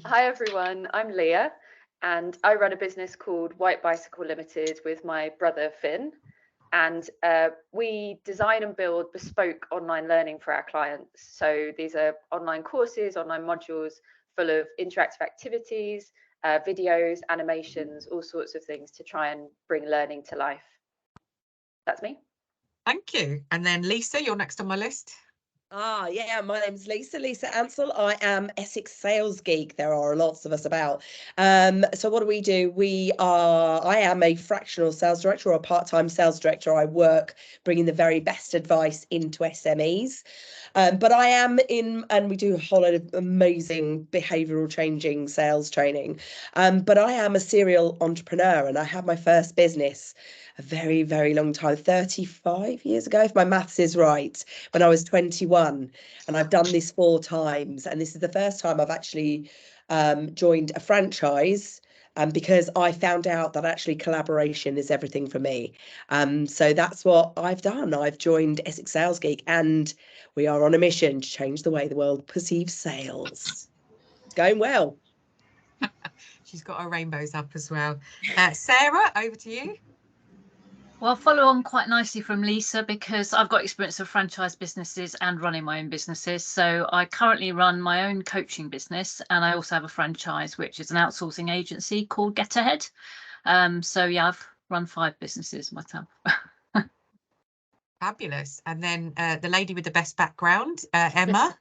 Hi everyone, I'm Leah and I run a business called White Bicycle Limited with my brother Finn. And we design and build bespoke online learning for our clients. So these are online courses, online modules full of interactive activities, videos, animations, all sorts of things to try and bring learning to life. That's me. Thank you. And then Lisa, you're next on my list. Yeah, my name's Lisa Ansell. I am Essex Sales Geek. There are lots of us about. So what do? I am a fractional sales director or a part-time sales director. I work bringing the very best advice into SMEs. But I am and we do a whole lot of amazing behavioural changing sales training. But I am a serial entrepreneur and I had my first business a very, very long time, 35 years ago, if my maths is right, when I was 21. And I've done this 4 times. And this is the first time I've actually joined a franchise. Because I found out that actually collaboration is everything for me. So that's what I've done. I've joined Essex Sales Geek and we are on a mission to change the way the world perceives sales. It's going well. She's got her rainbows up as well. Sarah, over to you. Well, I'll follow on quite nicely from Lisa because I've got experience of franchise businesses and running my own businesses. So I currently run my own coaching business and I also have a franchise, which is an outsourcing agency called Get Ahead. So yeah, I've run 5 businesses myself. Fabulous. And then the lady with the best background, Emma.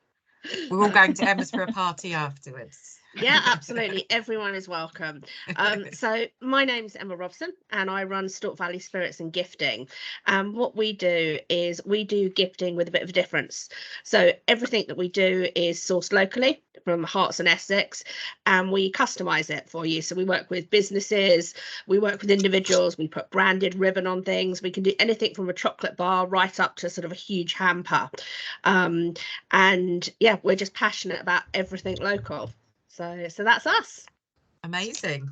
We're all going to Emma's for a party afterwards. Yeah, absolutely. Everyone is welcome. So my name's Emma Robson and I run Stork Valley Spirits and Gifting. What we do is we do gifting with a bit of a difference. So everything that we do is sourced locally from Herts and Essex and we customise it for you. So we work with businesses, we work with individuals, we put branded ribbon on things. We can do anything from a chocolate bar right up to sort of a huge hamper. And yeah, we're just passionate about everything local. So that's us. Amazing.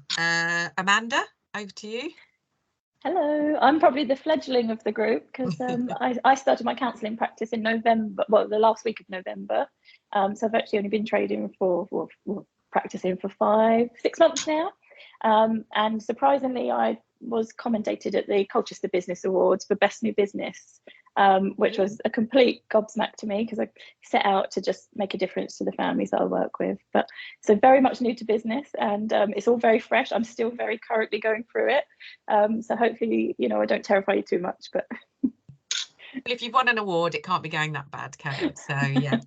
Amanda, over to you. Hello, I'm probably the fledgling of the group because I started my counselling practice in November, well, the last week of November. So I've actually only been trading practicing for 6 months now. And surprisingly, I was commendated at the Colchester Business Awards for Best New Business, which was a complete gobsmack to me because I set out to just make a difference to the families that I work with. But so very much new to business and it's all very fresh. I'm still very currently going through it. So hopefully, I don't terrify you too much. But well, if you've won an award, it can't be going that bad, can it? So yeah.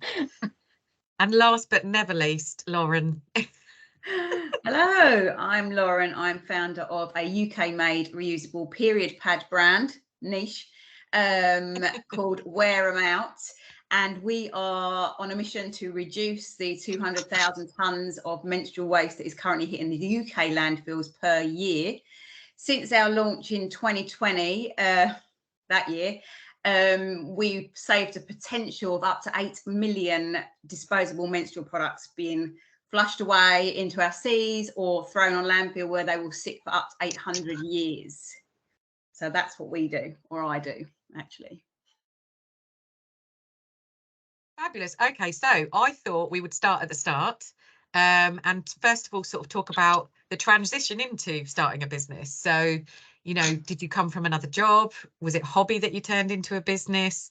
And last but never least, Lauren. Hello, I'm Lauren. I'm founder of a UK-made reusable period pad brand, niche, called Wear 'em Out. And we are on a mission to reduce the 200,000 tonnes of menstrual waste that is currently hitting the UK landfills per year. Since our launch in 2020, that year, we saved a potential of up to 8 million disposable menstrual products being flushed away into our seas or thrown on landfill where they will sit for up to 800 years. So that's what we do, or I do, actually. Fabulous. Okay, so I thought we would start at the start and first of all sort of talk about the transition into starting a business. So, did you come from another job? Was it a hobby that you turned into a business?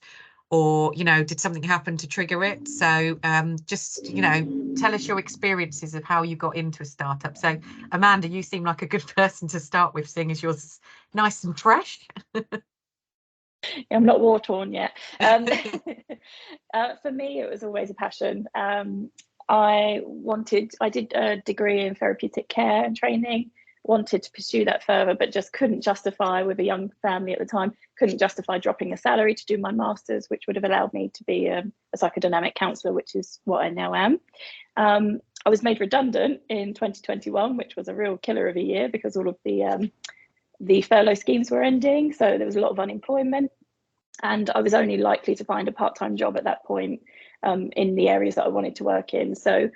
Or, did something happen to trigger it? So just, tell us your experiences of how you got into a startup. So, Amanda, you seem like a good person to start with, seeing as yours is nice and fresh. I'm not war torn yet. For me, it was always a passion. I did a degree in therapeutic care and training, wanted to pursue that further, but just couldn't justify, with a young family at the time, couldn't justify dropping a salary to do my master's, which would have allowed me to be a psychodynamic counsellor, which is what I now am. I was made redundant in 2021, which was a real killer of a year because all of the furlough schemes were ending. So there was a lot of unemployment. And I was only likely to find a part-time job at that point in the areas that I wanted to work in. So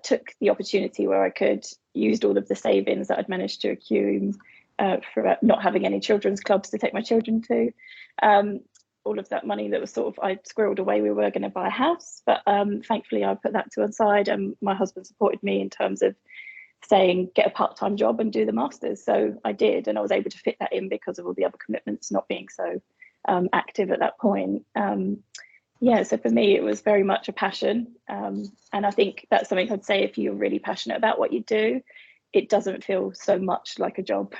took the opportunity where I could, used all of the savings that I'd managed to accrue for not having any children's clubs to take my children to. all of that money that was sort of, I squirreled away. We were going to buy a house, but thankfully I put that to one side, and my husband supported me in terms of saying get a part-time job and do the masters. So I did, and I was able to fit that in because of all the other commitments not being so active at that point. Yeah, so for me it was very much a passion, and I think that's something I'd say, if you're really passionate about what you do, it doesn't feel so much like a job.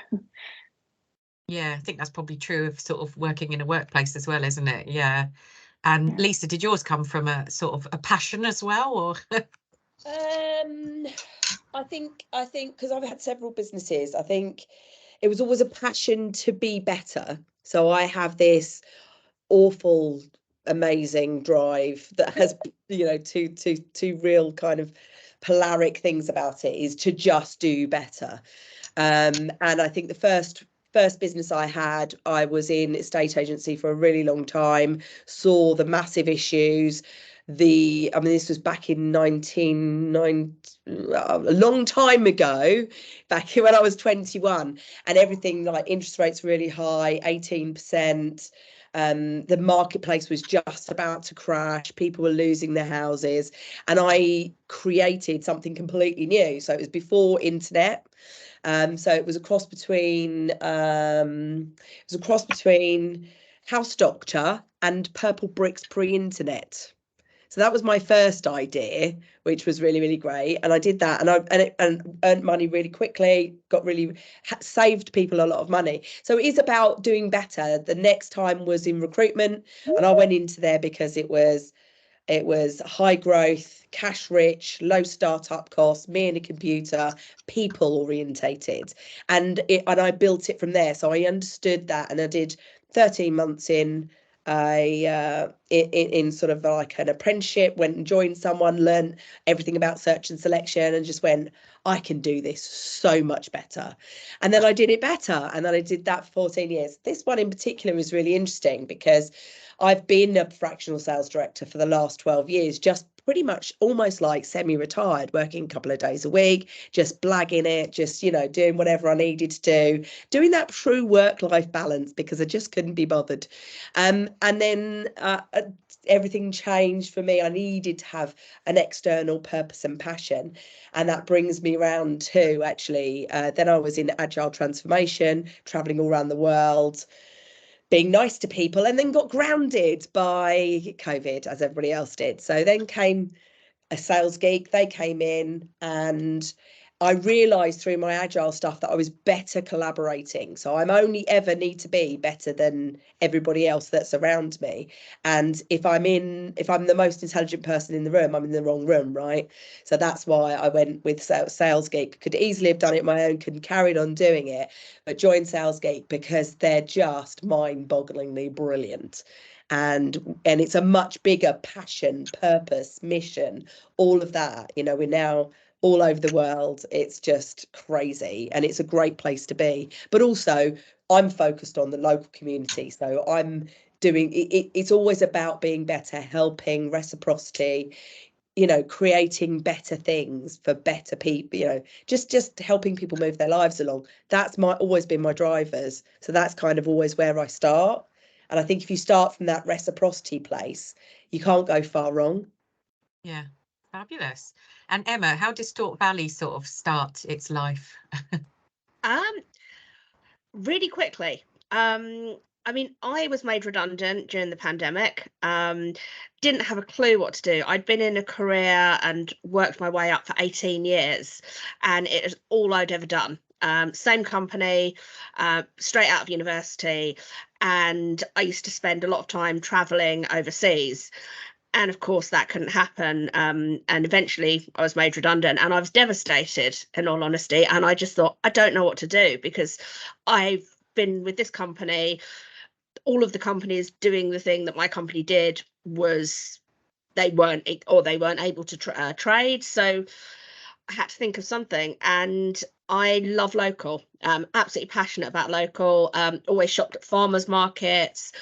Yeah, I think that's probably true of sort of working in a workplace as well, isn't it? Yeah. And Yeah. Lisa, did yours come from a sort of a passion as well, or? I think because I've had several businesses, I think it was always a passion to be better. So I have this awful, amazing drive that has, you know, two real kind of polaric things about it, is to just do better. And I think the first business I had, I was in estate agency for a really long time, saw the massive issues. This was back in 1990, a long time ago, back when I was 21, and everything, like interest rates really high, 18%. The marketplace was just about to crash. People were losing their houses, and I created something completely new. So it was before internet. So it was a cross between House Doctor and Purple Bricks pre-internet. So that was my first idea, which was really, really great. And I did that, and earned money really quickly. Saved people a lot of money. So it is about doing better. The next time was in recruitment, and I went into there because it was high growth, cash rich, low startup costs, me and a computer, people orientated, and I built it from there. So I understood that, and I did 13 months in sort of like an apprenticeship, went and joined someone, learned everything about search and selection, and just went, I can do this so much better. And then I did it better, and then I did that for 14 years. This one in particular is really interesting because I've been a fractional sales director for the last 12 years, just pretty much almost like semi-retired, working a couple of days a week, just blagging it, just, you know, doing whatever I needed to do, doing that true work-life balance because I just couldn't be bothered. And then everything changed for me. I needed to have an external purpose and passion. And that brings me around to actually, then I was in agile transformation, traveling all around the world, being nice to people, and then got grounded by COVID, as everybody else did. So then came a Sales Geek. They came in, and I realized through my agile stuff that I was better collaborating. So I'm only ever need to be better than everybody else that's around me. And if I'm the most intelligent person in the room, I'm in the wrong room, right? So that's why I went with Sales Geek. Could easily have done it my own, could carried on doing it, but joined Sales Geek because they're just mind-bogglingly brilliant. And it's a much bigger passion, purpose, mission, all of that. You know, we're now all over the world. It's just crazy, and it's a great place to be. But also, I'm focused on the local community, so I'm doing it. It's always about being better, helping, reciprocity, you know, creating better things for better people, you know, just helping people move their lives along. That's always been my drivers. So that's kind of always where I start. And I think if you start from that reciprocity place, you can't go far wrong. Yeah, fabulous. And Emma, how did Stork Valley sort of start its life? Really quickly. I mean, I was made redundant during the pandemic. Didn't have a clue what to do. I'd been in a career and worked my way up for 18 years, and it was all I'd ever done. Same company, straight out of university, and I used to spend a lot of time traveling overseas. And of course that couldn't happen, and eventually I was made redundant, and I was devastated, in all honesty. And I just thought, I don't know what to do, because I've been with this company, all of the companies doing the thing that my company did was they weren't able to trade. So I had to think of something, and I love local, absolutely passionate about local, always shopped at farmers markets,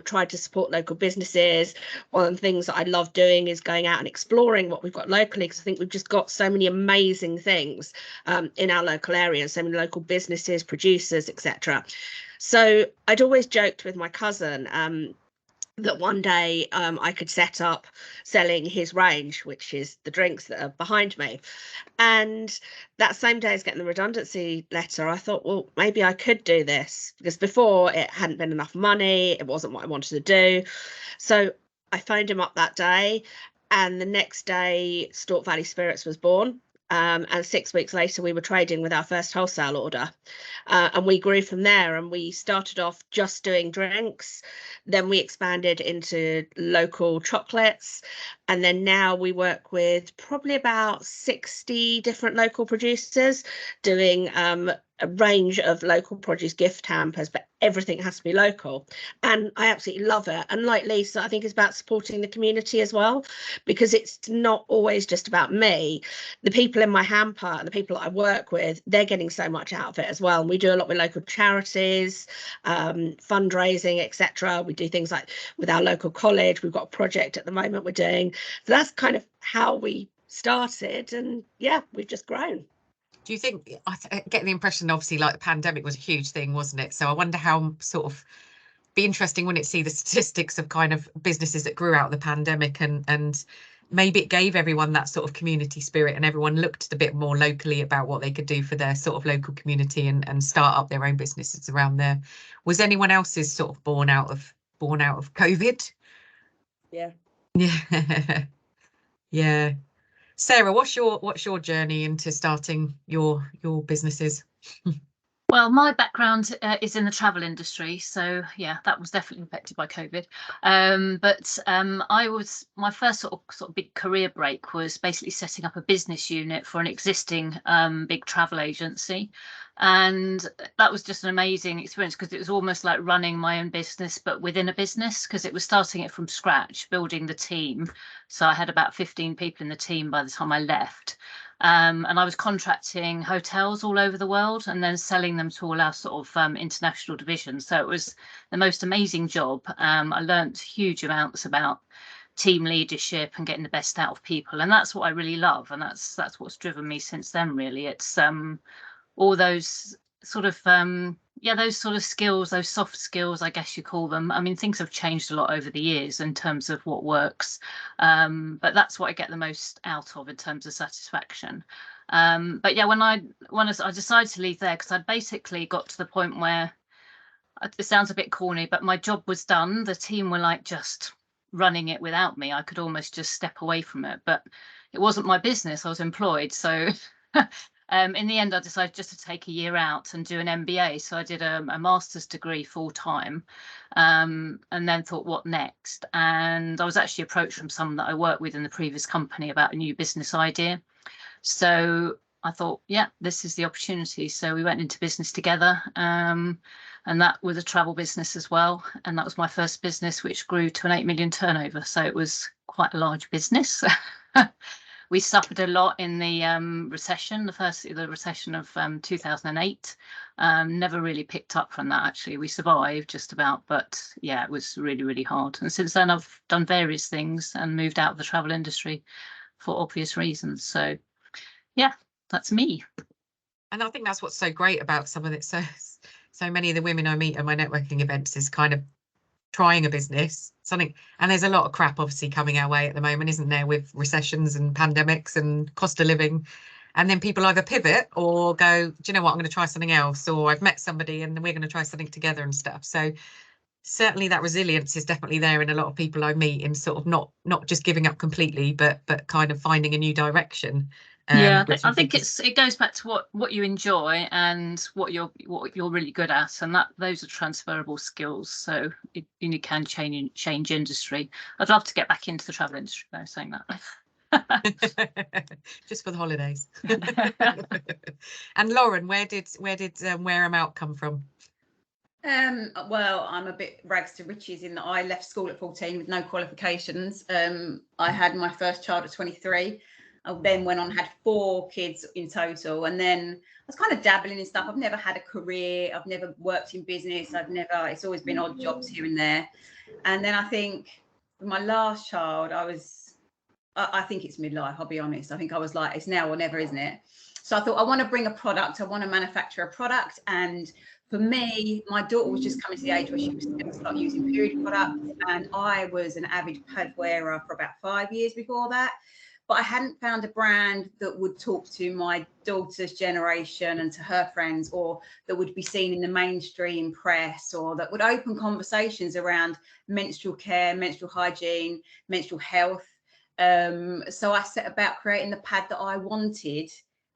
tried to support local businesses. One of the things that I love doing is going out and exploring what we've got locally, because I think we've just got so many amazing things in our local area, so many local businesses, producers, etc. So I'd always joked with my cousin, that one day I could set up selling his range, which is the drinks that are behind me. And that same day as getting the redundancy letter, I thought, well, maybe I could do this, because before it hadn't been enough money. It wasn't what I wanted to do. So I phoned him up that day, and the next day Stork Valley Spirits was born. And 6 weeks later, we were trading with our first wholesale order. And we grew from there, and we started off just doing drinks. Then we expanded into local chocolates. And then now we work with probably about 60 different local producers doing a range of local produce gift hampers, but everything has to be local. And I absolutely love it. And like Lisa, I think it's about supporting the community as well, because it's not always just about me. The people in my hamper and the people that I work with, they're getting so much out of it as well. And we do a lot with local charities, fundraising, etc. We do things like with our local college. We've got a project at the moment we're doing. So that's kind of how we started. And yeah, we've just grown. Do you think, I get the impression, obviously, like the pandemic was a huge thing, wasn't it? So I wonder how sort of be interesting, wouldn't it, see the statistics of kind of businesses that grew out of the pandemic, and maybe it gave everyone that sort of community spirit, and everyone looked a bit more locally about what they could do for their sort of local community and start up their own businesses around there. Was anyone else's sort of born out of COVID? Yeah. Yeah. Yeah. Sarah, what's your journey into starting your businesses? Well, my background is in the travel industry, so yeah, that was definitely affected by COVID. But my first sort of big career break was basically setting up a business unit for an existing big travel agency, and that was just an amazing experience, because it was almost like running my own business, but within a business, because it was starting it from scratch, building the team. So I had about 15 people in the team by the time I left. And I was contracting hotels all over the world and then selling them to all our sort of international divisions. So it was the most amazing job. I learnt huge amounts about team leadership and getting the best out of people, and that's what I really love, and that's what's driven me since then. Really, it's all those sort of those sort of skills, those soft skills, I guess you call them. I mean, things have changed a lot over the years in terms of what works, but that's what I get the most out of in terms of satisfaction. But yeah, when I decided to leave there, because I basically got to the point where, it sounds a bit corny, but my job was done. The team were like just running it without me. I could almost just step away from it, but it wasn't my business. I was employed, so in the end, I decided just to take a year out and do an MBA. So I did a master's degree full time, and then thought, what next? And I was actually approached from someone that I worked with in the previous company about a new business idea. So I thought, yeah, this is the opportunity. So we went into business together, and that was a travel business as well. And that was my first business, which grew to an 8 million turnover. So it was quite a large business. We suffered a lot in the recession, the recession of 2008. Never really picked up from that, actually. We survived just about, but yeah, it was really, really hard. And since then, I've done various things and moved out of the travel industry for obvious reasons. So yeah, that's me. And I think that's what's so great about some of it. So many of the women I meet at my networking events is kind of trying a business, something, and there's a lot of crap obviously coming our way at the moment, isn't there, with recessions and pandemics and cost of living. And then people either pivot or go, do you know what, I'm going to try something else, or I've met somebody and we're going to try something together and stuff. So certainly that resilience is definitely there in a lot of people I meet, in sort of not just giving up completely, but kind of finding a new direction. Yeah, I think it goes back to what you enjoy and what you're really good at, and those are transferable skills. So you can change industry. I'd love to get back into the travel industry, though, saying that. Just for the holidays. And Lauren, where did Wear 'Em Out come from? Well, I'm a bit rags to riches in that I left school at 14 with no qualifications. I had my first child at 23. I then went on, had 4 kids in total, and then I was kind of dabbling in stuff. I've never had a career. I've never worked in business. It's always been odd jobs here and there. And then I think for my last child, I think it's midlife, I'll be honest. I think I was like, it's now or never, isn't it? So I thought, I want to bring a product. I want to manufacture a product. And for me, my daughter was just coming to the age where she was going to start using period products, and I was an avid pad wearer for about 5 years before that. But I hadn't found a brand that would talk to my daughter's generation and to her friends, or that would be seen in the mainstream press, or that would open conversations around menstrual care, menstrual hygiene, menstrual health. So I set about creating the pad that I wanted,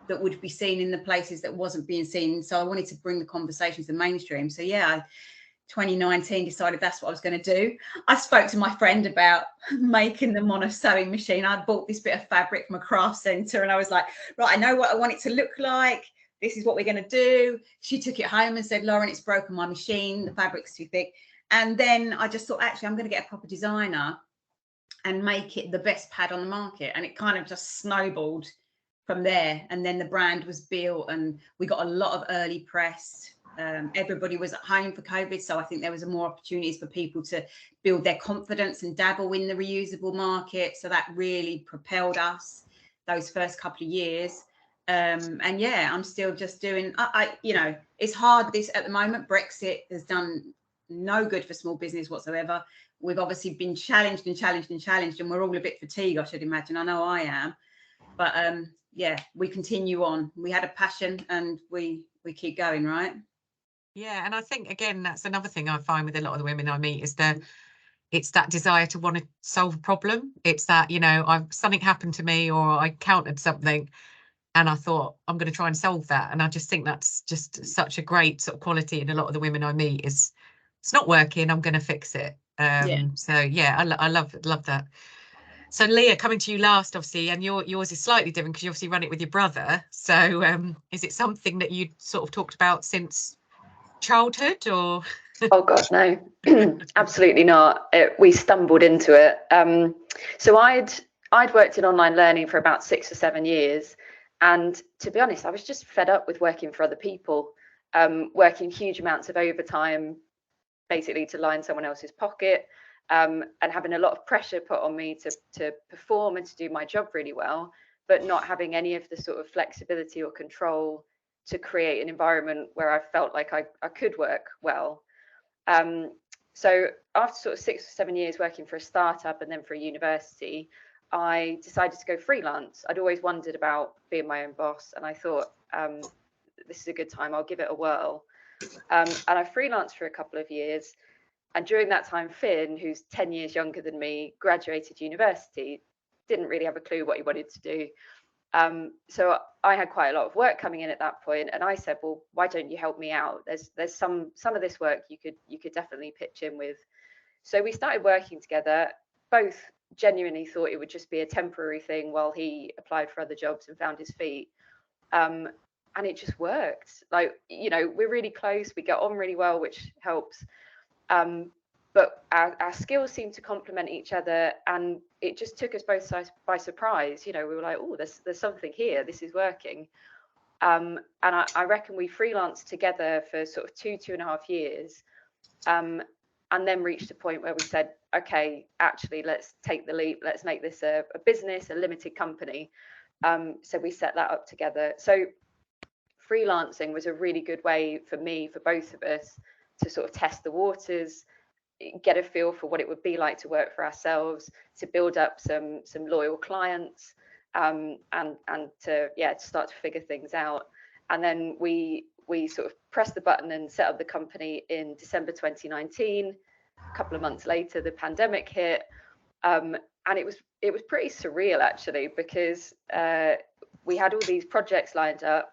that would be seen in the places that wasn't being seen. So I wanted to bring the conversations to the mainstream. So yeah, 2019 decided that's what I was going to do. I spoke to my friend about making them on a sewing machine. I bought this bit of fabric from a craft centre, and I was like, right, I know what I want it to look like. This is what we're going to do. She took it home and said, Lauren, it's broken my machine. The fabric's too thick. And then I just thought, actually, I'm going to get a proper designer and make it the best pad on the market. And it kind of just snowballed from there. And then the brand was built, and we got a lot of early press. Everybody was at home for COVID, so I think there was more opportunities for people to build their confidence and dabble in the reusable market. So that really propelled us those first couple of years. And yeah, I'm still just doing. You know, it's hard this at the moment. Brexit has done no good for small business whatsoever. We've obviously been challenged, and we're all a bit fatigued, I should imagine. I know I am, but yeah, we continue on. We had a passion, and we keep going, right? Yeah, and I think again that's another thing I find with a lot of the women I meet is that it's that desire to want to solve a problem. It's that, you know, something happened to me, or I encountered something and I thought I'm going to try and solve that. And I just think that's just such a great sort of quality in a lot of the women I meet is it's not working, I'm going to fix it. So yeah, I love that. So Leah, coming to you last, obviously, and yours is slightly different because you obviously run it with your brother. So is it something that you sort of talked about since childhood, or? Oh God, no, absolutely not. We stumbled into it. So I'd worked in online learning for about 6 or 7 years, and to be honest, I was just fed up with working for other people, working huge amounts of overtime, basically to line someone else's pocket, and having a lot of pressure put on me to perform and to do my job really well, but not having any of the sort of flexibility or control to create an environment where I felt like I could work well. So after sort of 6 or 7 years working for a startup and then for a university, I decided to go freelance. I'd always wondered about being my own boss, and I thought, this is a good time, I'll give it a whirl. And I freelanced for a couple of years. And during that time, Finn, who's 10 years younger than me, graduated university, didn't really have a clue what he wanted to do. So I had quite a lot of work coming in at that point, and I said, well, why don't you help me out? There's some of this work you could definitely pitch in with. So we started working together. Both genuinely thought it would just be a temporary thing while he applied for other jobs and found his feet. And it just worked. Like, you know, we're really close, we get on really well, which helps. But our skills seem to complement each other, and it just took us both by surprise. You know, we were like, oh, there's something here, this is working. And I reckon we freelanced together for sort of 2.5 years, and then reached a point where we said, okay, actually, let's take the leap, let's make this a business, a limited company. So we set that up together. So freelancing was a really good way for me, for both of us, to sort of test the waters, get a feel for what it would be like to work for ourselves, to build up some loyal clients, and to start to figure things out. And then we sort of pressed the button and set up the company in December 2019. A couple of months later, the pandemic hit, and it was pretty surreal actually, because we had all these projects lined up,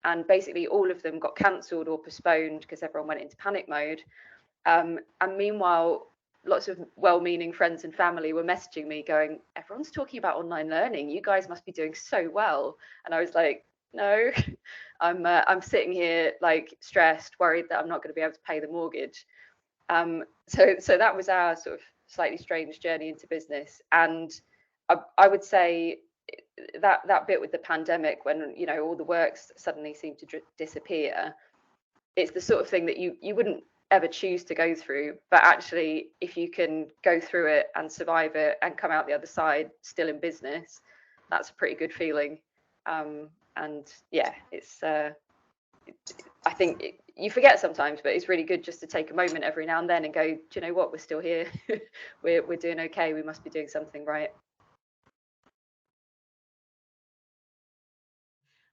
and basically all of them got cancelled or postponed because everyone went into panic mode. And meanwhile, lots of well-meaning friends and family were messaging me going, everyone's talking about online learning, you guys must be doing so well. And I was like, no, I'm sitting here like stressed, worried that I'm not going to be able to pay the mortgage. So that was our sort of slightly strange journey into business. And I would say that bit with the pandemic, when, you know, all the works suddenly seemed to disappear, it's the sort of thing that you wouldn't ever choose to go through, but actually if you can go through it and survive it and come out the other side still in business, that's a pretty good feeling. And yeah, it's I think you forget sometimes, but it's really good just to take a moment every now and then and go, do you know what, we're still here. we're doing okay, we must be doing something right.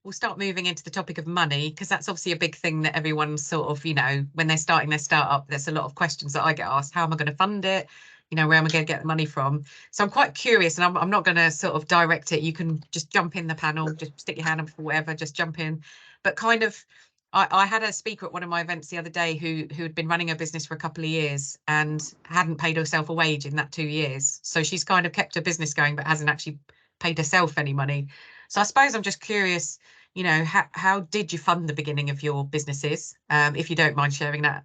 We'll start moving into the topic of money, because that's obviously a big thing that everyone's sort of, you know, when they're starting their startup, there's a lot of questions that I get asked. How am I going to fund it? You know, where am I going to get the money from? So I'm quite curious, and I'm not going to sort of direct it. You can just jump in the panel, just stick your hand up for whatever, just jump in. But kind of, I had a speaker at one of my events the other day who had been running a business for a couple of years and hadn't paid herself a wage in that 2 years. So she's kind of kept her business going, but hasn't actually paid herself any money. So I suppose I'm just curious, you know, how did you fund the beginning of your businesses, if you don't mind sharing that,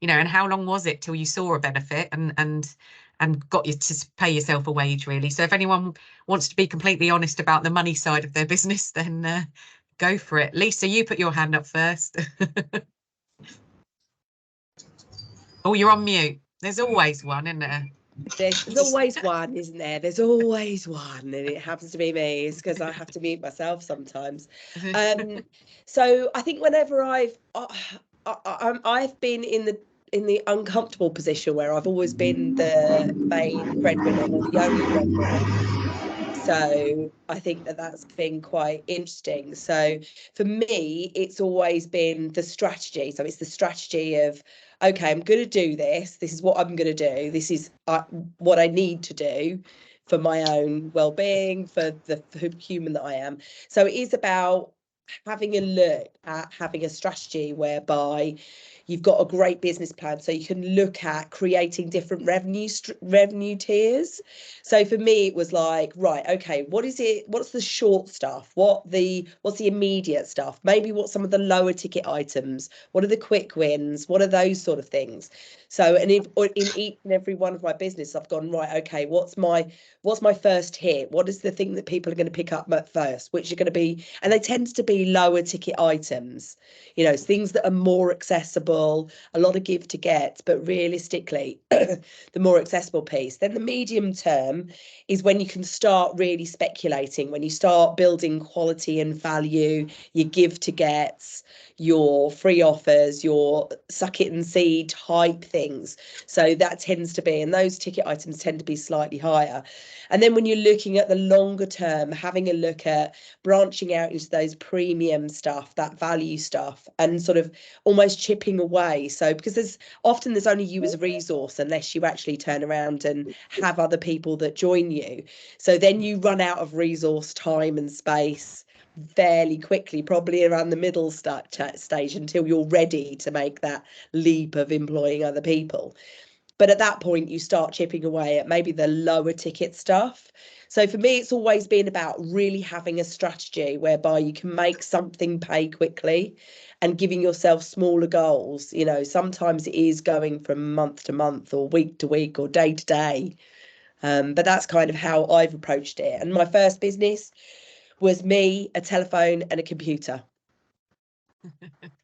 you know, and how long was it till you saw a benefit and got you to pay yourself a wage, really? So if anyone wants to be completely honest about the money side of their business, then go for it. Lisa, you put your hand up first. Oh, you're on mute. There's always one, isn't there? There's always one, isn't there? There's always one, and it happens to be me. It's because I have to mute myself sometimes. So I think whenever I've been in the uncomfortable position where I've always been the main breadwinner or the only breadwinner. So I think that's been quite interesting. So for me, it's always been the strategy. So it's the strategy of, okay, I'm going to do this. This is what I'm going to do. This is what I need to do for my own well-being, for the human that I am. So it is about having a look at having a strategy whereby you've got a great business plan, so you can look at creating different revenue tiers. So for me, it was like, right, okay, what's the short stuff? What's the immediate stuff? Maybe what's some of the lower ticket items? What are the quick wins? What are those sort of things? So, and in each and every one of my business, I've gone, right, okay, what's my first hit? What is the thing that people are going to pick up at first, which are going to be, and they tend to be lower ticket items, you know, things that are more accessible, a lot of give to get, but realistically, the more accessible piece. Then the medium term is when you can start really speculating, when you start building quality and value, your give to gets, your free offers, your suck it and see type things. So that tends to be, and those ticket items tend to be slightly higher. And then when you're looking at the longer term, having a look at branching out into those premium stuff, that value stuff, and sort of almost chipping away. So because there's only you as a resource unless you actually turn around and have other people that join you. So then you run out of resource, time and space fairly quickly, probably around the middle stage, until you're ready to make that leap of employing other people. But at that point, you start chipping away at maybe the lower ticket stuff. So for me, it's always been about really having a strategy whereby you can make something pay quickly and giving yourself smaller goals. You know, sometimes it is going from month to month or week to week or day to day. But that's kind of how I've approached it. And my first business was me, a telephone and a computer.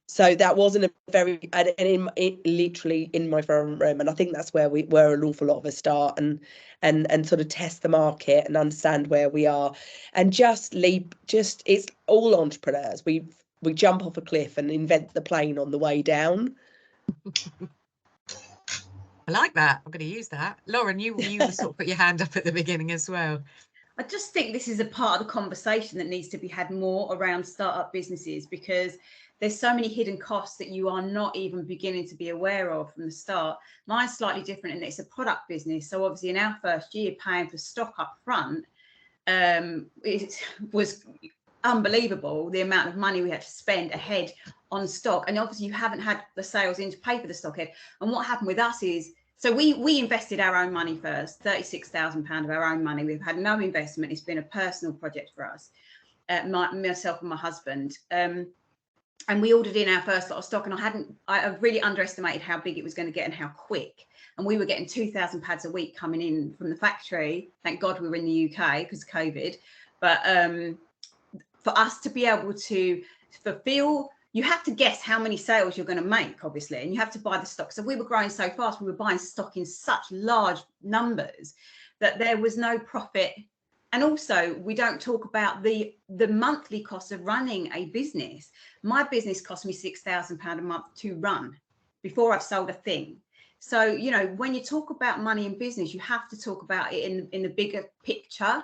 So that wasn't a very, and literally in my front room. And I think that's where an awful lot of us start and sort of test the market and understand where we are, and it's all entrepreneurs. We jump off a cliff and invent the plane on the way down. I like that. I'm going to use that. Lauren, you sort of put your hand up at the beginning as well. I just think this is a part of the conversation that needs to be had more around startup businesses, because there's so many hidden costs that you are not even beginning to be aware of from the start. Mine's slightly different in that it's a product business. So obviously in our first year, paying for stock up front, it was unbelievable, the amount of money we had to spend ahead on stock. And obviously you haven't had the sales in to pay for the stock ahead. And what happened with us is, so we invested our own money first, £36,000 of our own money. We've had no investment. It's been a personal project for us, myself and my husband. And we ordered in our first lot of stock, and I really underestimated how big it was going to get and how quick. And we were getting 2,000 pads a week coming in from the factory. Thank God we were in the UK because of COVID. But for us to be able to fulfill, you have to guess how many sales you're going to make, obviously, and you have to buy the stock. So we were growing so fast, we were buying stock in such large numbers that there was no profit And also, we don't talk about the monthly cost of running a business. My business cost me £6,000 a month to run before I've sold a thing. So, you know, when you talk about money in business, you have to talk about it in the bigger picture.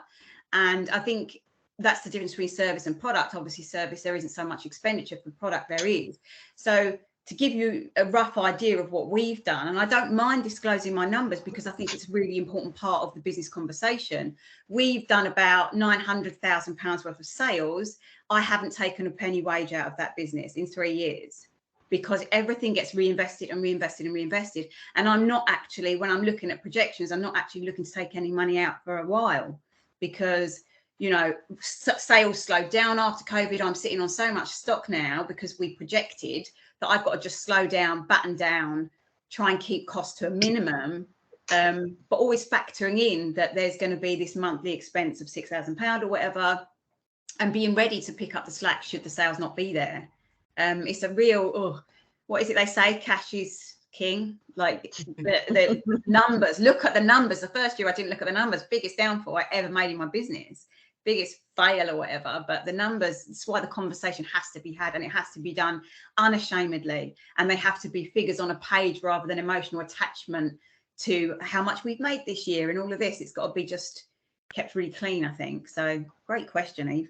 And I think that's the difference between service and product. Obviously, service, there isn't so much expenditure. For product, there is. So to give you a rough idea of what we've done, and I don't mind disclosing my numbers because I think it's a really important part of the business conversation. We've done about £900,000 worth of sales. I haven't taken a penny wage out of that business in 3 years, because everything gets reinvested and reinvested and reinvested. And I'm not actually, when I'm looking at projections, I'm not actually looking to take any money out for a while, because, you know, sales slowed down after COVID. I'm sitting on so much stock now because we projected that I've got to just slow down, batten down, try and keep costs to a minimum, but always factoring in that there's going to be this monthly expense of £6,000 or whatever, and being ready to pick up the slack should the sales not be there. It's a real, what is it they say? Cash is king. Like the numbers, look at the numbers. The first year I didn't look at the numbers, biggest downfall I ever made in my business, biggest fail or whatever. But the numbers, that's why the conversation has to be had, and it has to be done unashamedly. And they have to be figures on a page rather than emotional attachment to how much we've made this year and all of this. It's got to be just kept really clean, I think. So great question, Eve.